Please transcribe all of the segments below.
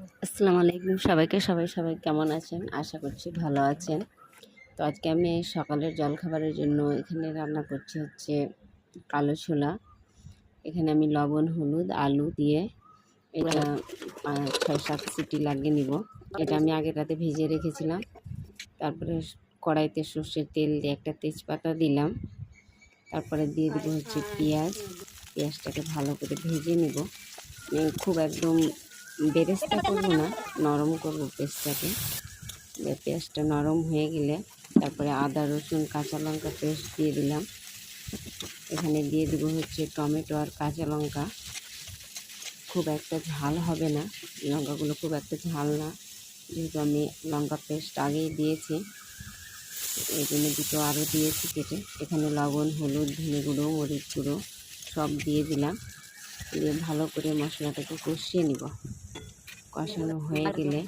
আসসালামু আলাইকুম সবাইকে। সবাই কেমন আছেন? আশা করছি ভালো আছেন। তো আজকে আমি সকালের জলখাবারের জন্য এখানে রান্না করছি হচ্ছে কালো ছোলা। এখানে আমি লবণ, হলুদ, আলু দিয়ে এটা ৬-৭ সিটি লাগিয়ে নিব। এটা আমি আগের রাতে ভিজিয়ে রেখেছিলাম। তারপরে কড়াইতে সর্ষের তেল দিয়ে একটা তেজপাতা দিলাম। তারপরে দিয়ে দেবো হচ্ছে পেঁয়াজ। পেঁয়াজটাকে ভালো করে ভেজে নিব। খুব একদম বেরেস্তা করবো না, নরম করব পেস্টটাকে। পেঁয়াজটা নরম হয়ে গেলে তারপরে আদা, রসুন, কাঁচা লঙ্কা পেস্ট দিয়ে দিলাম। এখানে দিয়ে দেবো হচ্ছে টমেটো আর কাঁচা লঙ্কা। খুব একটা ঝাল হবে না, লঙ্কাগুলো খুব একটা ঝাল না, যেহেতু আমি লঙ্কা পেস্ট আগেই দিয়েছি, এই জন্য দুটো আরও দিয়েছি কেটে। এখানে লবণ, হলুদ, ধনে গুঁড়ো, মরিচ গুঁড়ো সব দিয়ে দিলাম। দিয়ে ভালো করে মশলাটাকে কষিয়ে নিব। কষানো হয়ে গেলে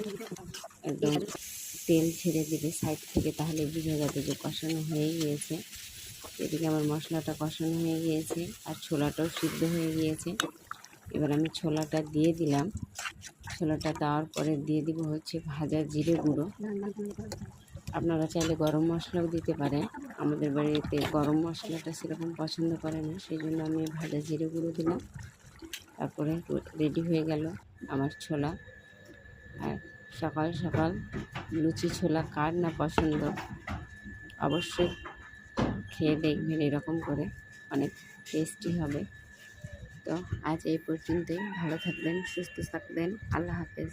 একদম তেল ছেড়ে দেবে সাইড থেকে, তাহলে বোঝা যাবে যে কষানো হয়ে গিয়েছে। এদিকে আমার মশলাটা কষানো হয়ে গিয়েছে আর ছোলাটাও সিদ্ধ হয়ে গিয়েছে। এবার আমি ছোলাটা দিয়ে দিলাম। ছোলাটা দেওয়ার পরে দিয়ে দিব হচ্ছে ভাজা জিরে গুঁড়ো। আপনারা চাইলে গরম মশলাও দিতে পারেন। আমাদের বাড়িতে গরম মশলাটা সেরকম পছন্দ করে না, সেই জন্য আমি ভাজা জিরে গুঁড়ো দিলাম। তারপরে রেডি হয়ে গেল আমার ছোলা। আর সকাল সকাল লুচি ছোলা কার না পছন্দ, অবশ্যই খেয়ে দেখবেন, এরকম করে অনেক টেস্টি হবে। তো আজ এই পর্যন্তই। ভালো থাকবেন, সুস্থ থাকবেন। আল্লাহ হাফেজ।